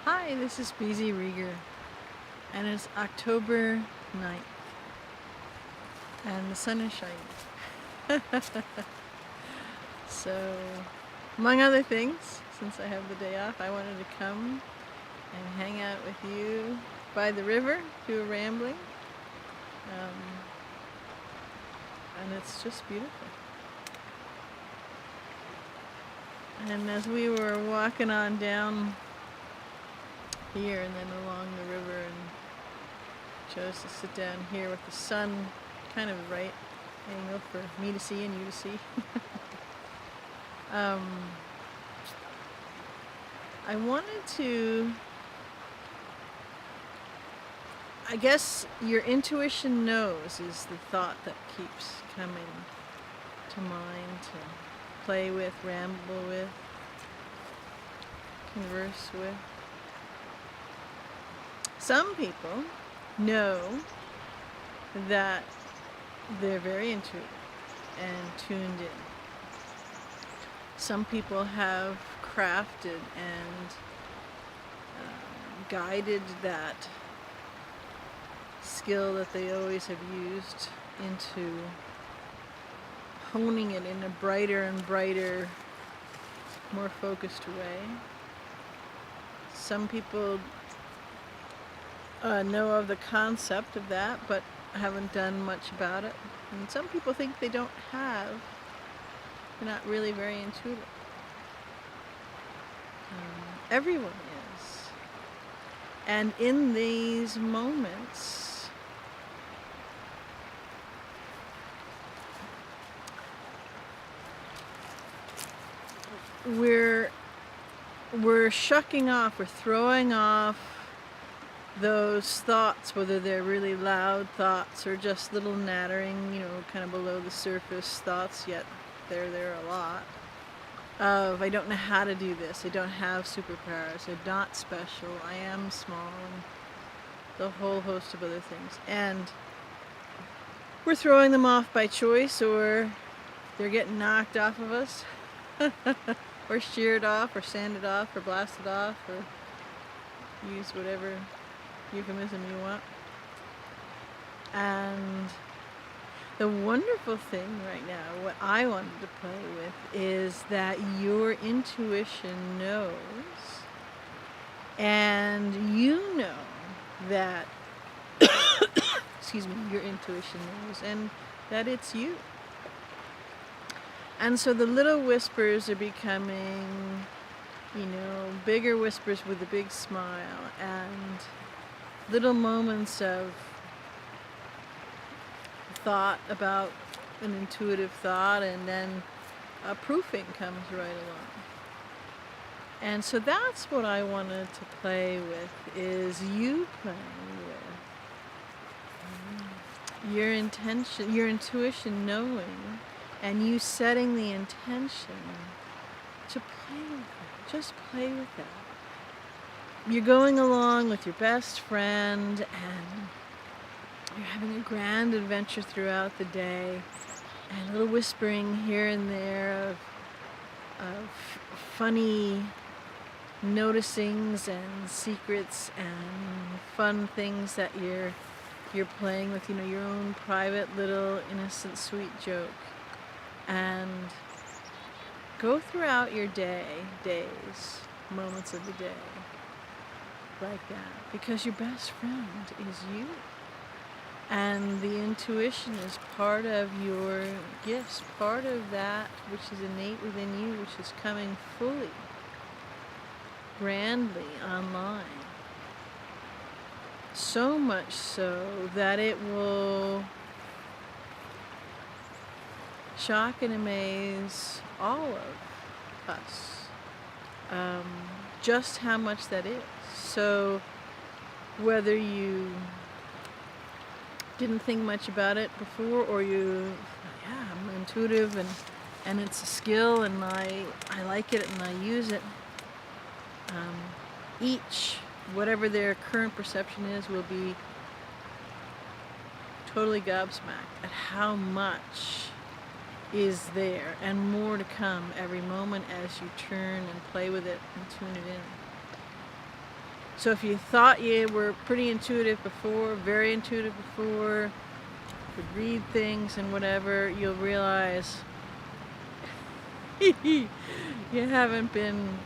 Hi, this is BZ Rieger, and it's October 9th, and the sun is shining. So, among other things, since I have the day off, I wanted to come and hang out with you by the river, do a rambling, and it's just beautiful. And as we were walking on down here and then along the river, and chose to sit down here with the sun kind of right angle for me to see and you to see. I wanted to, I guess your intuition knows is the thought that keeps coming to mind to play with, ramble with, converse with. Some people know that they're very intuitive and tuned in. Some people have crafted and guided that skill that they always have used into honing it in a brighter and brighter, more focused way. Some people know of the concept of that, but haven't done much about it. And some people think they don't have. They're not really very intuitive. Everyone is. And in these moments, we're shucking off, we're throwing off those thoughts, whether they're really loud thoughts or just little nattering, kind of below the surface thoughts, yet they're there a lot, of I don't know how to do this, I don't have superpowers, I'm not special, I am small, and the whole host of other things. And we're throwing them off by choice, or they're getting knocked off of us, or sheared off, or sanded off, or blasted off, or use whatever euphemism you want. And the wonderful thing right now, what I wanted to play with, is that your intuition knows, and you know that, excuse me, your intuition knows, and that it's you. And so the little whispers are becoming, bigger whispers with a big smile, and little moments of thought about an intuitive thought, and then a proofing comes right along. And so that's what I wanted to play with, is you playing with your intention, your intuition knowing, and you setting the intention to play with it. Just play with that. You're going along with your best friend, and you're having a grand adventure throughout the day, and a little whispering here and there of funny noticings and secrets and fun things that you're playing with, your own private little innocent sweet joke. And go throughout your days, moments of the day, like that, because your best friend is you. And the intuition is part of your gifts, part of that which is innate within you, which is coming fully, grandly online. So much so that it will shock and amaze all of us, just how much that is. So whether you didn't think much about it before, or I'm intuitive, and it's a skill, and I like it and I use it, each, whatever their current perception is, will be totally gobsmacked at how much is there, and more to come every moment as you turn and play with it and tune it in. So if you thought you were pretty intuitive before, very intuitive before, could read things and whatever, you'll realize you haven't been,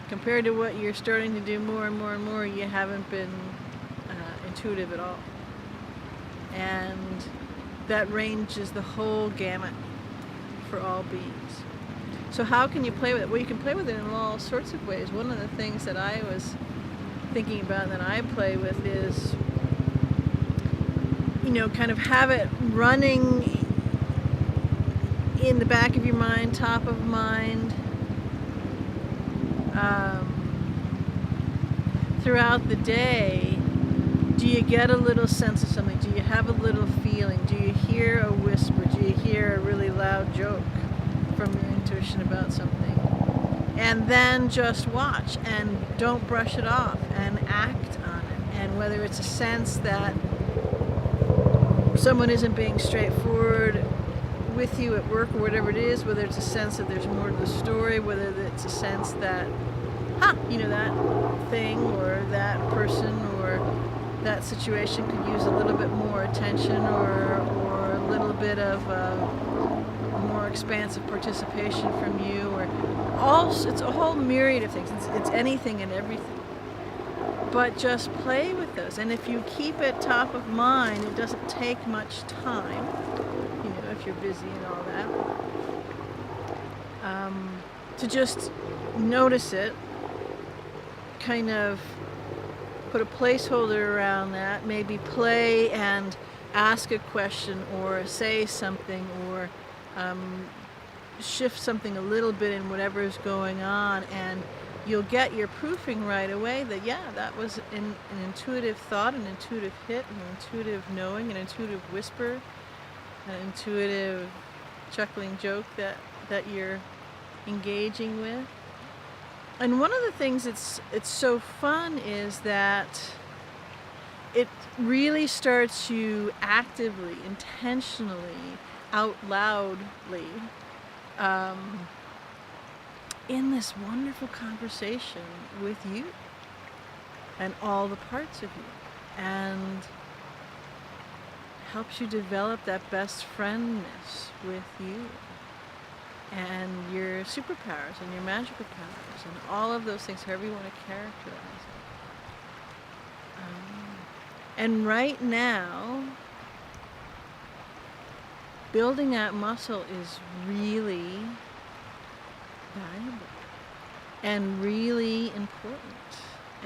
compared to what you're starting to do more and more and more, you haven't been intuitive at all. And that ranges the whole gamut for all beings. So how can you play with it? Well, you can play with it in all sorts of ways. One of the things that I was thinking about that I play with is, kind of have it running in the back of your mind, top of mind, throughout the day. Do you get a little sense of something? Do you have a little feeling? Do you hear a whisper? Do you hear a really loud joke from your intuition about something? And then just watch and don't brush it off and act on it. And whether it's a sense that someone isn't being straightforward with you at work or whatever it is, whether it's a sense that there's more to the story, whether it's a sense that, that thing or that person or that situation could use a little bit more attention or a little bit of more expansive participation from you, or it's a whole myriad of things. It's anything and everything. But just play with those, and if you keep it top of mind, it doesn't take much time, if you're busy and all that, to just notice it, kind of put a placeholder around that, maybe play and ask a question or say something or shift something a little bit in whatever is going on, and you'll get your proofing right away that, that was an intuitive thought, an intuitive hit, an intuitive knowing, an intuitive whisper, an intuitive chuckling joke that you're engaging with. And one of the things it's so fun is that it really starts you actively, intentionally, out loudly, in this wonderful conversation with you and all the parts of you, and helps you develop that best friendness with you and your superpowers and your magical powers and all of those things, however you want to characterize it. And right now, building that muscle is really valuable and really important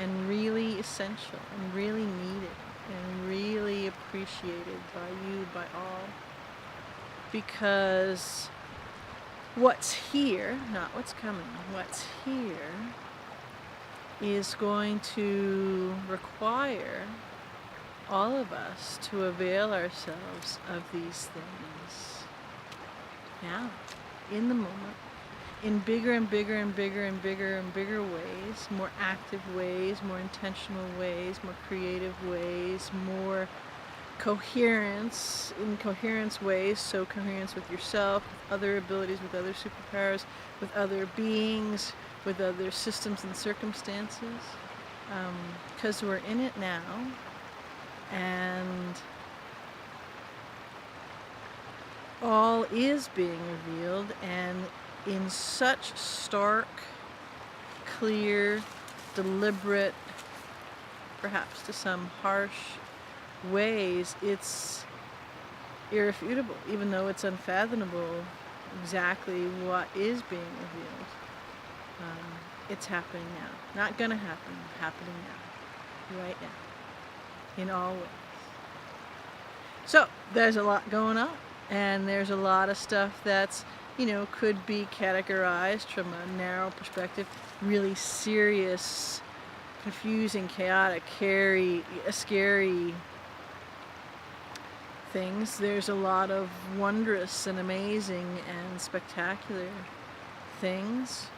and really essential and really needed and really appreciated by you, by all, because what's here, not what's coming, what's here is going to require all of us to avail ourselves of these things now, in the moment, in bigger and bigger and bigger and bigger and bigger ways, more active ways, more intentional ways, more creative ways, more coherence, in coherence ways, so coherence with yourself, with other abilities, with other superpowers, with other beings, with other systems and circumstances, because we're in it now, and all is being revealed, and in such stark, clear, deliberate, perhaps to some harsh ways, it's irrefutable, even though it's unfathomable exactly what is being revealed. It's happening now. Not gonna happen, happening now. Right now. In all ways. So, there's a lot going on. And there's a lot of stuff that's, could be categorized from a narrow perspective, really serious, confusing, chaotic, scary things. There's a lot of wondrous and amazing and spectacular things.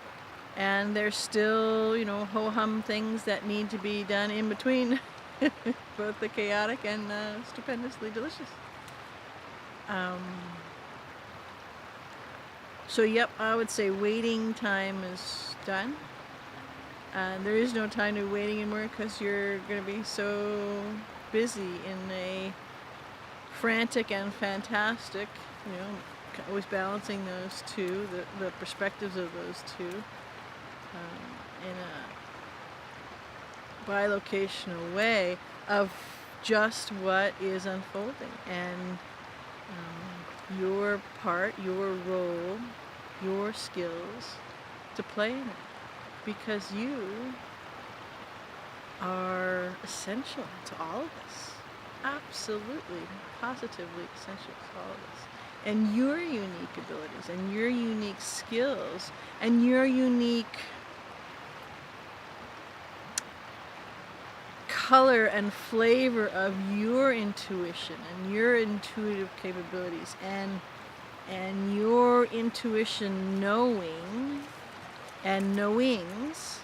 And there's still, ho-hum things that need to be done in between, both the chaotic and stupendously delicious. So, I would say waiting time is done. There is no time to be waiting anymore because you're going to be so busy in a frantic and fantastic, always balancing those two, the perspectives of those two, in a bilocational way of just what is unfolding, and your part, your role, your skills to play in it, because you are essential to all of us, absolutely, positively essential to all of us, and your unique abilities and your unique skills and your unique color and flavor of your intuition and your intuitive capabilities and your intuition knowing and knowings,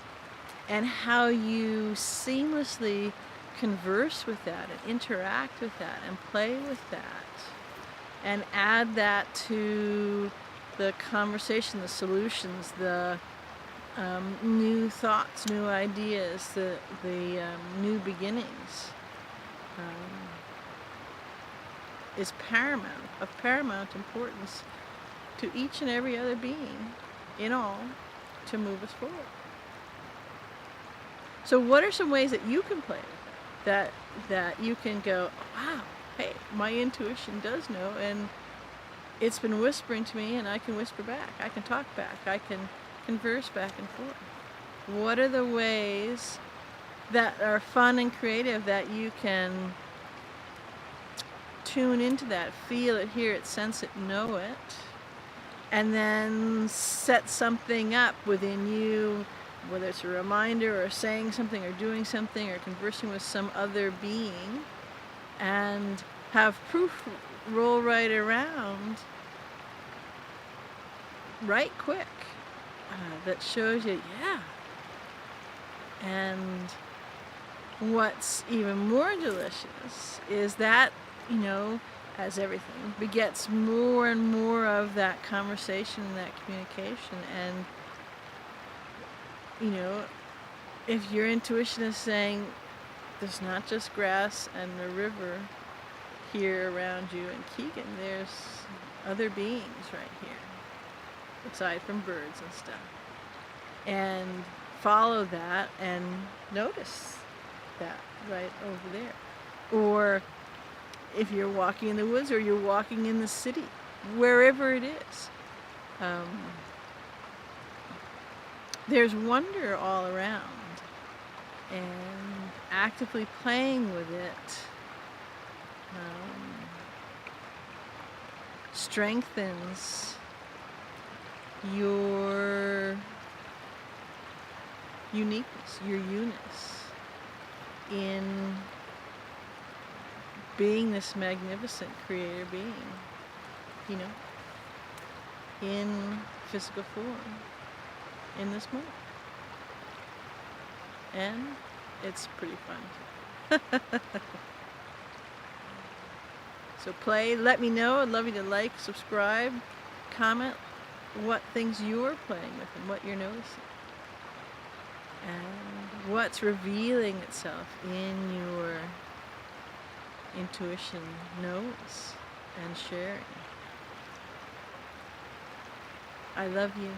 and how you seamlessly converse with that and interact with that and play with that and add that to the conversation, the solutions, the new thoughts, new ideas, the new beginnings, is of paramount importance to each and every other being in all to move us forward. So what are some ways that you can play with it? That you can go, wow, hey, my intuition does know, and it's been whispering to me, and I can whisper back, I can talk back, I can converse back and forth. What are the ways that are fun and creative that you can tune into that, feel it, hear it, sense it, know it, and then set something up within you, whether it's a reminder or saying something or doing something or conversing with some other being, and have proof roll right around right quick, that shows you, yeah. And what's even more delicious is that, as everything, begets more and more of that conversation and that communication. And, if your intuition is saying there's not just grass and a river here around you in Keegan, there's other beings right here, aside from birds and stuff. And follow that and notice that right over there. Or if you're walking in the woods or you're walking in the city, wherever it is, there's wonder all around, and actively playing with it strengthens your uniqueness, your eunice in being this magnificent creator being, in physical form, in this moment. And it's pretty fun. So play, let me know. I'd love you to like, subscribe, comment what things you're playing with and what you're noticing, and what's revealing itself in your intuition knows and sharing. I love you.